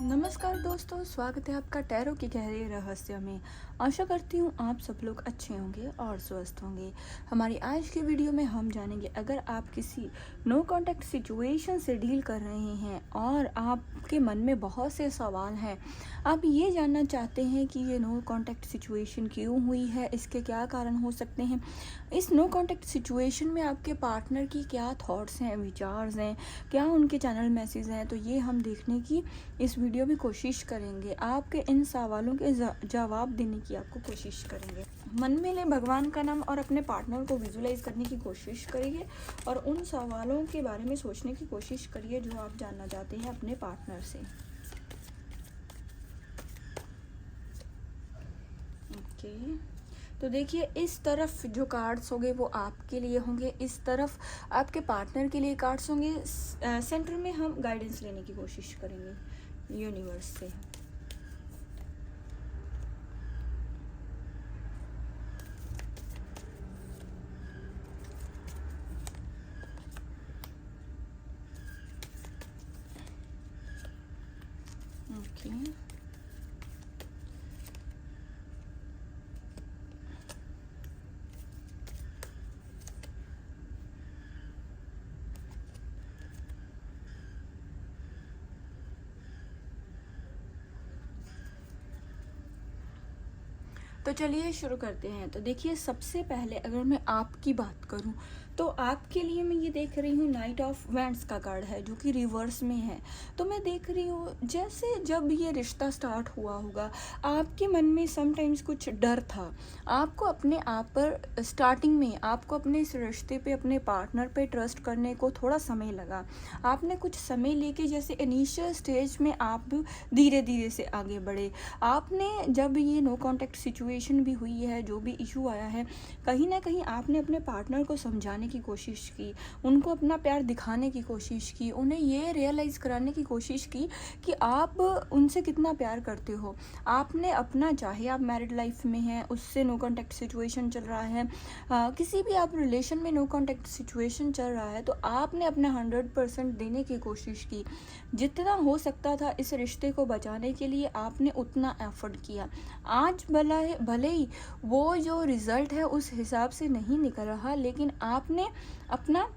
नमस्कार दोस्तों, स्वागत है आपका टैरो की गहरे रहस्य में। आशा करती हूँ आप सब लोग अच्छे होंगे और स्वस्थ होंगे। हमारी आज की वीडियो में हम जानेंगे, अगर आप किसी नो कांटेक्ट सिचुएशन से डील कर रहे हैं और आपके मन में बहुत से सवाल हैं, आप ये जानना चाहते हैं कि ये नो कांटेक्ट सिचुएशन क्यों हुई है, इसके क्या कारण हो सकते हैं, इस नो कांटेक्ट सिचुएशन में आपके पार्टनर की क्या थॉट्स हैं, विचार्स हैं, क्या उनके चैनल मैसेज हैं, तो ये हम देखने की इस वीडियो में कोशिश करेंगे। आपके इन सवालों के जवाब देने की आपको कोशिश करेंगे। मन में ले भगवान का नाम और अपने पार्टनर को विजुलाइज करने की कोशिश करिए और उन सवालों के बारे में सोचने की कोशिश करिए जो आप जानना चाहते हैं अपने पार्टनर से। ओके, तो देखिए, इस तरफ जो कार्ड्स होंगे वो आपके लिए होंगे, इस तरफ आपके पार्टनर के लिए कार्ड्स होंगे। सेंटर में हम गाइडेंस लेने की कोशिश करेंगे यूनिवर्स से। ओके, तो चलिए शुरू करते हैं। तो देखिए, सबसे पहले अगर मैं आपकी बात करूं तो आपके लिए मैं ये देख रही हूँ नाइट ऑफ वैंड्स का कार्ड है जो कि रिवर्स में है। तो मैं देख रही हूँ जैसे जब ये रिश्ता स्टार्ट हुआ होगा, आपके मन में समटाइम्स कुछ डर था। आपको अपने आप पर स्टार्टिंग में आपको अपने इस रिश्ते पे, अपने पार्टनर पे ट्रस्ट करने को थोड़ा समय लगा। आपने कुछ समय लेके, जैसे इनिशियल स्टेज में आप धीरे धीरे से आगे बढ़े। आपने जब ये नो कांटेक्ट सिचुएशन भी हुई है, जो भी इशू आया है, कहीं ना कहीं आपने अपने पार्टनर को समझाने की कोशिश की, उनको अपना प्यार दिखाने की कोशिश की, उन्हें ये रियलाइज़ कराने की कोशिश की कि आप उनसे कितना प्यार करते हो। आपने अपना, चाहे आप मैरिड लाइफ में हैं, उससे नो कांटेक्ट सिचुएशन चल रहा है, किसी भी आप रिलेशन में नो कांटेक्ट सिचुएशन चल रहा है, तो आपने अपना 100% देने की कोशिश की। जितना हो सकता था इस रिश्ते को बचाने के लिए आपने उतना एफर्ट किया। आज भले ही वो जो रिज़ल्ट है उस हिसाब से नहीं निकल रहा, लेकिन आपने अपना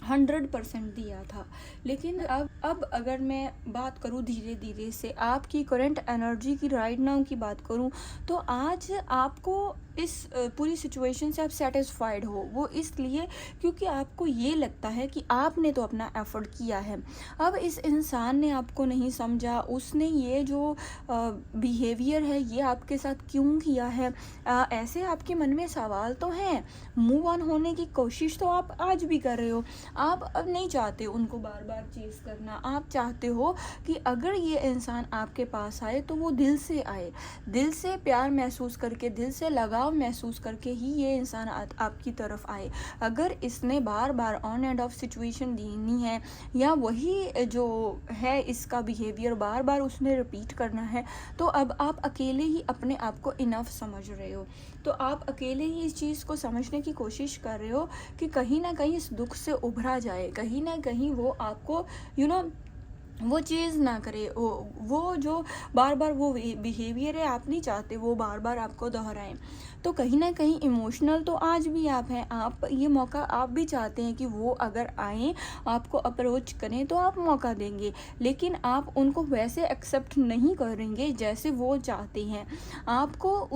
100% दिया था। लेकिन अब अगर मैं बात करूँ धीरे धीरे से, आपकी करंट एनर्जी की, राइट नाउ की बात करूँ, तो आज आपको इस पूरी सिचुएशन से आप सेटिस्फाइड हो। वो इसलिए क्योंकि आपको ये लगता है कि आपने तो अपना एफर्ट किया है। अब इस इंसान ने आपको नहीं समझा, उसने ये जो बिहेवियर है ये आपके साथ क्यों किया है, ऐसे आपके मन में सवाल तो हैं। मूव ऑन होने की कोशिश तो आप आज भी कर रहे हो। आप अब नहीं चाहते उनको बार बार चेस करना। आप चाहते हो कि अगर ये इंसान आपके पास आए तो वो दिल से आए, दिल से प्यार महसूस करके, दिल से लगाव महसूस करके ही ये इंसान आपकी तरफ आए। अगर इसने बार बार ऑन एंड ऑफ सिचुएशन देनी है, या वही जो है इसका बिहेवियर बार बार उसने रिपीट करना है, तो अब आप अकेले ही अपने आप को इनफ समझ रहे हो। तो आप अकेले ही इस चीज़ को समझने की कोशिश कर रहे हो कि कहीं ना कहीं इस दुख से उभरा जाए, कहीं ना कहीं वो आपको वो चीज़ ना करे, वो जो बार बार वो बिहेवियर है आप नहीं चाहते वो बार बार आपको दोहराएं। तो कहीं ना कहीं इमोशनल तो आज भी आप हैं। आप ये मौका आप भी चाहते हैं कि वो अगर आएँ, आपको अप्रोच करें, तो आप मौका देंगे, लेकिन आप उनको वैसे एक्सेप्ट नहीं करेंगे जैसे वो चाहते हैं। आपको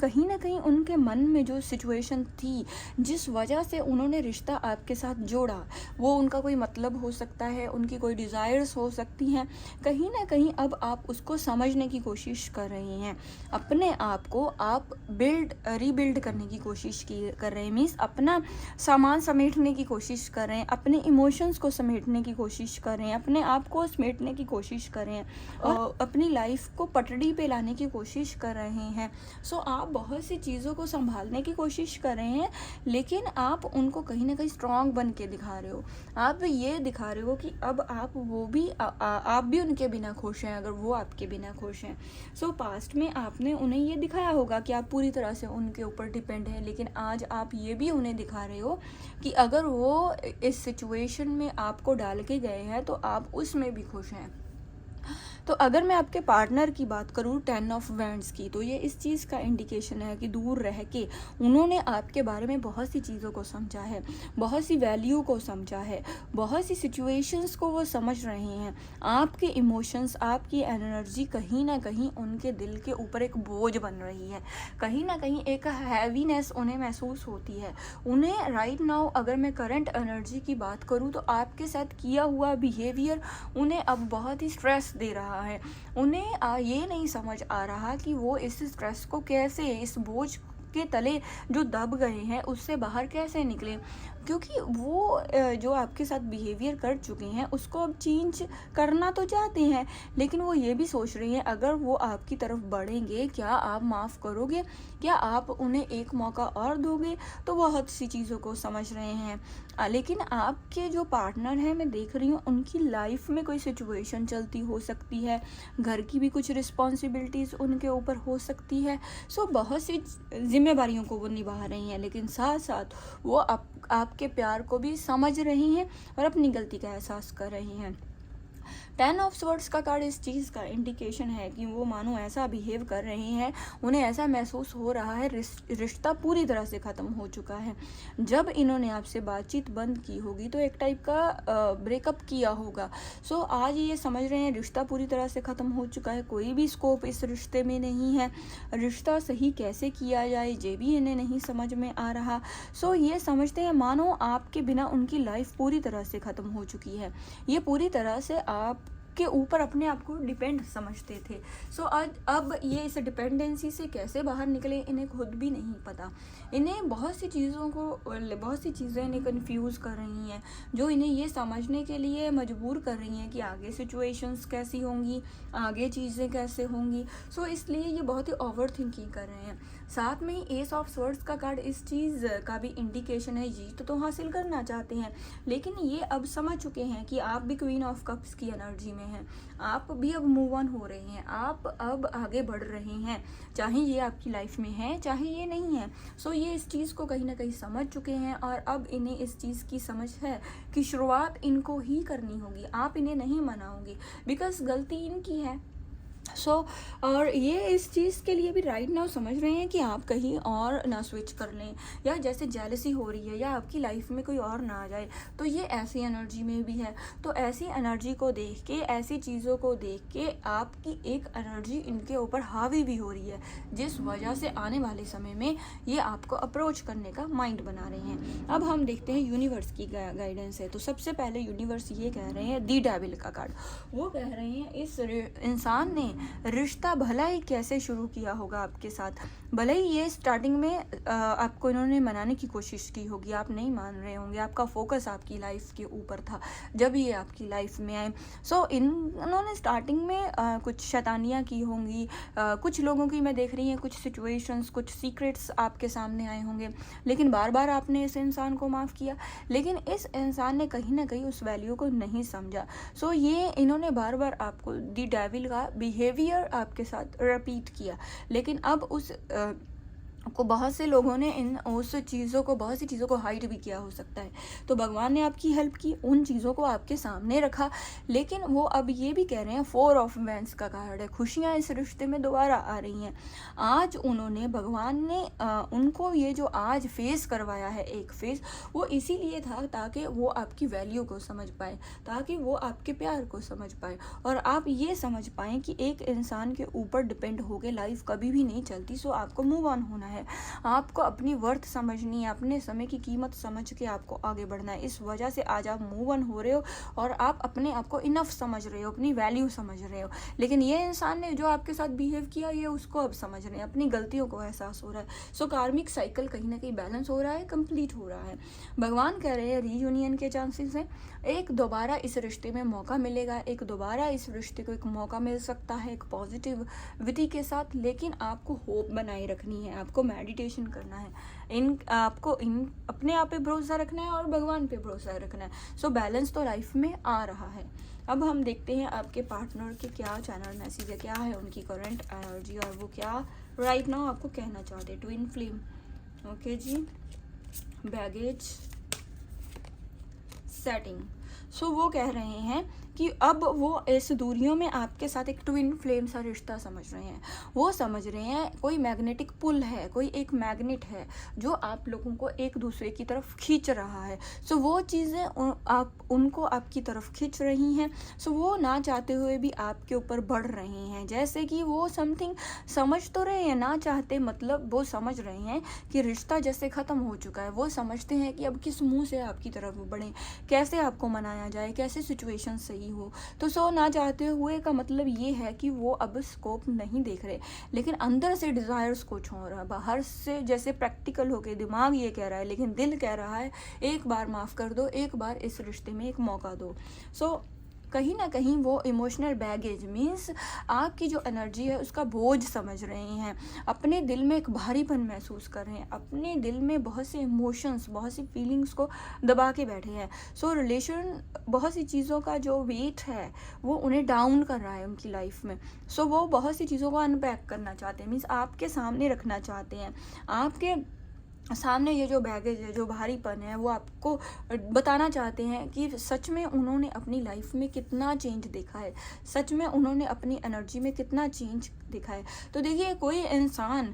कहीं ना कहीं उनके मन में जो सिचुएशन थी, जिस वजह से उन्होंने रिश्ता आपके साथ जोड़ा, वो उनका कोई मतलब हो सकता है, उनकी कोई डिज़ायर्स हो सकती हैं, कहीं ना कहीं अब आप उसको समझने की कोशिश कर रहे हैं। अपने आप को आप रीबिल्ड करने की कोशिश कर रहे हैं, मीन्स अपना सामान समेटने की कोशिश कर रहे हैं, अपने इमोशंस को समेटने की कोशिश कर रहे हैं, अपने आप को समेटने की कोशिश कर रहे हैं और अपनी लाइफ को पटड़ी पे लाने की कोशिश कर रहे हैं। सो आप बहुत सी चीज़ों को संभालने की कोशिश कर रहे हैं, लेकिन आप उनको कहीं ना कहीं स्ट्रांग बन के दिखा रहे हो। आप ये दिखा रहे हो कि अब आप भी उनके बिना खुश हैं, अगर वो आपके बिना खुश हैं। सो पास्ट में आपने उन्हें ये दिखाया होगा कि आप पूरी तरह से उनके ऊपर डिपेंड है, लेकिन आज आप ये भी उन्हें दिखा रहे हो कि अगर वो इस सिचुएशन में आपको डाल के गए हैं तो आप उसमें भी खुश हैं। तो अगर मैं आपके पार्टनर की बात करूँ 10 ऑफ वैंड्स की, तो ये इस चीज़ का इंडिकेशन है कि दूर रह के उन्होंने आपके बारे में बहुत सी चीज़ों को समझा है, बहुत सी वैल्यू को समझा है, बहुत सी सिचुएशंस को वो समझ रहे हैं। आपके इमोशंस, आपकी एनर्जी कहीं ना कहीं उनके दिल के ऊपर एक बोझ बन रही है, कहीं ना कहीं एक हैवीनेस उन्हें महसूस होती है। उन्हें राइट नाउ अगर मैं करंट एनर्जी की बात करूँ तो आपके साथ किया हुआ बिहेवियर उन्हें अब बहुत ही स्ट्रेस दे रहा है। उन्हें ये नहीं समझ आ रहा कि वो इस स्ट्रेस को कैसे, इस बोझ के तले जो दब गए हैं उससे बाहर कैसे निकले, क्योंकि वो जो आपके साथ बिहेवियर कर चुके हैं उसको अब चेंज करना तो चाहते हैं, लेकिन वो ये भी सोच रही हैं अगर वो आपकी तरफ बढ़ेंगे, क्या आप माफ़ करोगे, क्या आप उन्हें एक मौका और दोगे। तो बहुत सी चीज़ों को समझ रहे हैं। लेकिन आपके जो पार्टनर हैं, मैं देख रही हूँ उनकी लाइफ में कोई सिचुएशन चलती हो सकती है, घर की भी कुछ रिस्पॉन्सिबिलिटीज़ उनके ऊपर हो सकती है। सो बहुत सी जिम्मेदारियों को वो निभा रही हैं, लेकिन साथ साथ वो आपके प्यार को भी समझ रही हैं और अपनी गलती का एहसास कर रही हैं। 10 ऑफ स्वॉर्ड्स का कार्ड इस चीज़ का इंडिकेशन है कि वो मानो ऐसा बिहेव कर रहे हैं, उन्हें ऐसा महसूस हो रहा है रिश्ता पूरी तरह से ख़त्म हो चुका है। जब इन्होंने आपसे बातचीत बंद की होगी तो एक टाइप का ब्रेकअप किया होगा। सो आज ये समझ रहे हैं रिश्ता पूरी तरह से ख़त्म हो चुका है, कोई भी स्कोप इस रिश्ते में नहीं है, रिश्ता सही कैसे किया जाए ये भी इन्हें नहीं समझ में आ रहा। सो ये समझते हैं मानो आपके बिना उनकी लाइफ पूरी तरह से ख़त्म हो चुकी है। ये पूरी तरह से आप के ऊपर अपने आप को डिपेंड समझते थे। सो आज अब ये इस डिपेंडेंसी से कैसे बाहर निकले इन्हें खुद भी नहीं पता। इन्हें बहुत सी चीज़ें इन्हें कंफ्यूज कर रही हैं, जो इन्हें ये समझने के लिए मजबूर कर रही हैं कि आगे सिचुएशंस कैसी होंगी, आगे चीज़ें कैसे होंगी। सो इसलिए ये बहुत ही ओवर थिंकिंग कर रहे हैं। साथ में ही एस ऑफ स्वर्ड्स का कार्ड इस चीज़ का भी इंडिकेशन है, जीत तो हासिल करना चाहते हैं, लेकिन ये अब समझ चुके हैं कि आप भी क्वीन ऑफ कप्स की एनर्जी में हैं, आप भी अब मूव ऑन हो रहे हैं, आप अब आगे बढ़ रहे हैं, चाहे ये आपकी लाइफ में है चाहे ये नहीं है। सो ये इस चीज़ को कहीं ना कहीं समझ चुके हैं और अब इन्हें इस चीज़ की समझ है कि शुरुआत इनको ही करनी होगी, आप इन्हें नहीं मनाओगे बिकॉज गलती इनकी है। और ये इस चीज़ के लिए भी राइट नाउ समझ रहे हैं कि आप कहीं और ना स्विच कर लें, या जैसे जेलसी हो रही है या आपकी लाइफ में कोई और ना आ जाए, तो ये ऐसी एनर्जी में भी है। तो ऐसी एनर्जी को देख के, ऐसी चीज़ों को देख के आपकी एक एनर्जी इनके ऊपर हावी भी हो रही है, जिस वजह से आने वाले समय में ये आपको अप्रोच करने का माइंड बना रहे हैं। अब हम देखते हैं यूनिवर्स की गाइडेंस है। तो सबसे पहले यूनिवर्स ये कह रहे हैं, दी डेविल का कार्ड, वो कह रहे हैं इस इंसान ने रिश्ता भला ही कैसे शुरू किया होगा आपके साथ, भले ही ये स्टार्टिंग में आपको इन्होंने मनाने की कोशिश की होगी, आप नहीं मान रहे होंगे, आपका फोकस आपकी लाइफ के ऊपर था जब ये आपकी लाइफ में आए। इन्होंने स्टार्टिंग में कुछ शैतानियाँ की होंगी, कुछ लोगों की मैं देख रही हूँ, कुछ सिचुएशंस, कुछ सीक्रेट्स आपके सामने आए होंगे, लेकिन बार बार आपने इस इंसान को माफ़ किया, लेकिन इस इंसान ने कहीं ना कहीं उस वैल्यू को नहीं समझा। ये इन्होंने बार बार आपको दी डेविल का बिहेवियर आपके साथ रिपीट किया, लेकिन अब उस को बहुत से लोगों ने बहुत सी चीज़ों को हाइड भी किया हो सकता है। तो भगवान ने आपकी हेल्प की, उन चीज़ों को आपके सामने रखा, लेकिन वो अब ये भी कह रहे हैं, 4 ऑफ वैंड्स का कार्ड है, खुशियाँ इस रिश्ते में दोबारा आ रही हैं। आज भगवान ने उनको ये जो आज फेस करवाया है, एक फेस, वो इसीलिए था ताकि वो आपकी वैल्यू को समझ पाए, ताकि वो आपके प्यार को समझ पाए, और आप ये समझ पाएँ कि एक इंसान के ऊपर डिपेंड होकर लाइफ कभी भी नहीं चलती। आपको मूव ऑन होना है, आपको अपनी वर्थ समझनी है, अपने समय की कीमत समझ के आपको आगे बढ़ना है। इस वजह से आज आप मूव ऑन हो रहे हो और आप अपने आप को इनफ समझ रहे हो, अपनी वैल्यू समझ रहे हो। लेकिन ये इंसान ने जो आपके साथ बिहेव किया, ये उसको अब समझ रहे हैं, अपनी गलतियों को एहसास हो रहा है। कार्मिक साइकिल कहीं ना कहीं बैलेंस हो रहा है, कंप्लीट हो रहा है। भगवान कह रहे हैं रीयूनियन के चांसेस हैं, एक दोबारा इस रिश्ते में मौका मिलेगा, एक दोबारा इस रिश्ते को एक मौका मिल सकता है, एक पॉजिटिविटी के साथ, लेकिन आपको होप बनाए रखनी है, आपको मेडिटेशन करना है, आपको अपने आप पे भरोसा रखना है और भगवान पे भरोसा रखना है। बैलेंस तो लाइफ में आ रहा है। अब हम देखते हैं आपके पार्टनर के क्या चैनल मैसेज है, क्या है उनकी करंट एनर्जी, और वो क्या राइट नाउ आपको कहना चाहते हैं। ट्विन फ्लेम, ओके जी, बैगेज सेटिंग। वो कह रहे हैं कि अब वो इस दूरियों में आपके साथ एक ट्विन फ्लेम सा रिश्ता समझ रहे हैं। वो समझ रहे हैं कोई मैग्नेटिक पुल है, कोई एक मैग्नेट है जो आप लोगों को एक दूसरे की तरफ खींच रहा है। सो वो चीज़ें आप उनको आपकी तरफ खींच रही हैं। सो वो ना चाहते हुए भी आपके ऊपर बढ़ रहे हैं। जैसे कि वो समथिंग समझ तो रहे हैं, ना चाहते मतलब वो समझ रहे हैं कि रिश्ता जैसे ख़त्म हो चुका है। वो समझते हैं कि अब किस मुंह से आपकी तरफ बढ़ें, कैसे आपको मनाया जाए, कैसे सिचुएशन सही हो। तो सो ना चाहते हुए का मतलब ये है कि वो अब स्कोप नहीं देख रहे, लेकिन अंदर से डिज़ायर्स कुछ हो रहा है। बाहर से जैसे प्रैक्टिकल हो के दिमाग ये कह रहा है, लेकिन दिल कह रहा है एक बार माफ़ कर दो, एक बार इस रिश्ते में एक मौका दो। सो कहीं ना कहीं वो इमोशनल बैगेज मीन्स आपकी जो एनर्जी है उसका बोझ समझ रहे हैं। अपने दिल में एक भारीपन महसूस कर रहे हैं, अपने दिल में बहुत से इमोशंस, बहुत सी फीलिंग्स को दबा के बैठे हैं। सो रिलेशन बहुत सी चीज़ों का जो वेट है वो उन्हें डाउन कर रहा है उनकी लाइफ में। सो वो बहुत सी चीज़ों को अनपैक करना चाहते हैं, मीन्स आपके सामने रखना चाहते हैं। आपके सामने ये जो बैगेज है, जो भारीपन है, वो आपको बताना चाहते हैं कि सच में उन्होंने अपनी लाइफ में कितना चेंज देखा है, सच में उन्होंने अपनी एनर्जी में कितना चेंज देखा है। तो देखिए कोई इंसान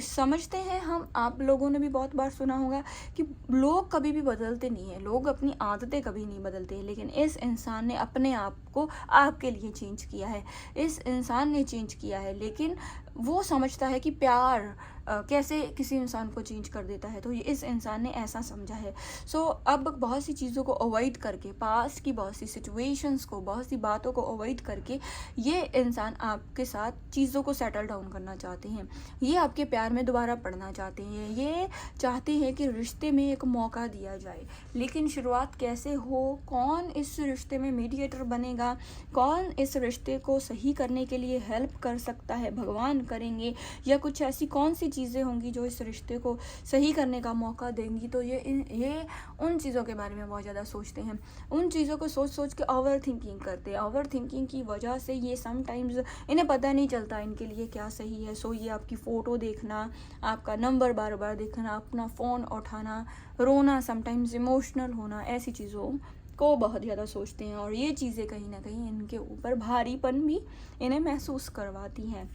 समझते हैं हम, आप लोगों ने भी बहुत बार सुना होगा कि लोग कभी भी बदलते नहीं हैं, लोग अपनी आदतें कभी नहीं बदलते, लेकिन इस इंसान ने अपने आप को आपके लिए चेंज किया है। इस इंसान ने चेंज किया है, लेकिन वो समझता है कि प्यार कैसे किसी इंसान को चेंज कर देता है। तो ये इस इंसान ने ऐसा समझा है। सो अब बहुत सी चीज़ों को अवॉइड करके, पास्ट की बहुत सी सिचुएशंस को, बहुत सी बातों को अवॉइड करके ये इंसान आपके साथ चीज़ों को सेटल डाउन करना चाहते हैं। ये आपके प्यार में दोबारा पड़ना चाहते हैं। ये चाहते हैं कि रिश्ते में एक मौका दिया जाए, लेकिन शुरुआत कैसे हो, कौन इस रिश्ते में मीडिएटर बनेगा, कौन इस रिश्ते को सही करने के लिए हेल्प कर सकता है, भगवान करेंगे या कुछ ऐसी कौन सी चीज़ें होंगी जो इस रिश्ते को सही करने का मौका देंगी। तो ये उन चीज़ों के बारे में बहुत ज़्यादा सोचते हैं, उन चीज़ों को सोच सोच के ओवर थिंकिंग करते हैं। ओवर थिंकिंग की वजह से ये समटाइम्स इन्हें पता नहीं चलता इनके लिए क्या सही है। सो ये आपकी फ़ोटो देखना, आपका नंबर बार बार देखना, अपना फ़ोन उठाना, रोना, समटाइम्स इमोशनल होना, ऐसी चीज़ों को बहुत ज़्यादा सोचते हैं। और ये चीज़ें कहीं ना कहीं इनके ऊपर भारीपन भी इन्हें महसूस करवाती हैं।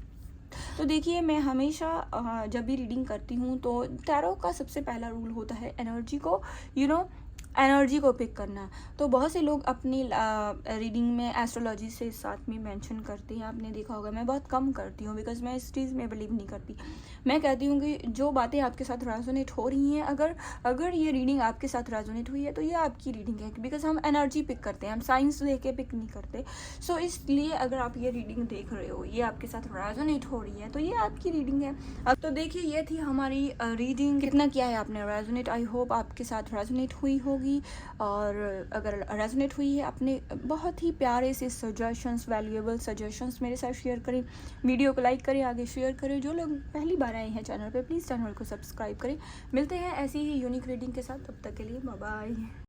तो देखिए मैं हमेशा जब भी रीडिंग करती हूँ तो टैरो का सबसे पहला रूल होता है एनर्जी को एनर्जी को पिक करना। तो बहुत से लोग अपनी रीडिंग में एस्ट्रोलॉजी से साथ में मेंशन करते हैं, आपने देखा होगा। मैं बहुत कम करती हूँ बिकॉज मैं इस चीज़ में बिलीव नहीं करती। मैं कहती हूँ कि जो बातें आपके साथ रेजोनेट हो रही हैं, अगर ये रीडिंग आपके साथ रेजोनेट हुई है तो ये आपकी रीडिंग है, बिकॉज हम एनर्जी पिक करते हैं, हम साइंस देख के पिक नहीं करते। सो इसलिए अगर आप ये रीडिंग देख रहे हो, ये आपके साथ रेजोनेट हो रही है, तो ये आपकी रीडिंग है। अब तो देखिए ये थी हमारी रीडिंग। कितना किया है आपने रेजोनेट, आई होप आपके साथ रेजोनेट हुई होगी। और अगर रेजोनेट हुई है, आपने बहुत ही प्यारे से सजेशंस, वैल्यूएबल सजेशंस मेरे साथ शेयर करें। वीडियो को लाइक करें, आगे शेयर करें। जो लोग पहली बार आए हैं चैनल पे, प्लीज़ चैनल को सब्सक्राइब करें। मिलते हैं ऐसी ही यूनिक रीडिंग के साथ, तब तक के लिए बाय बाय।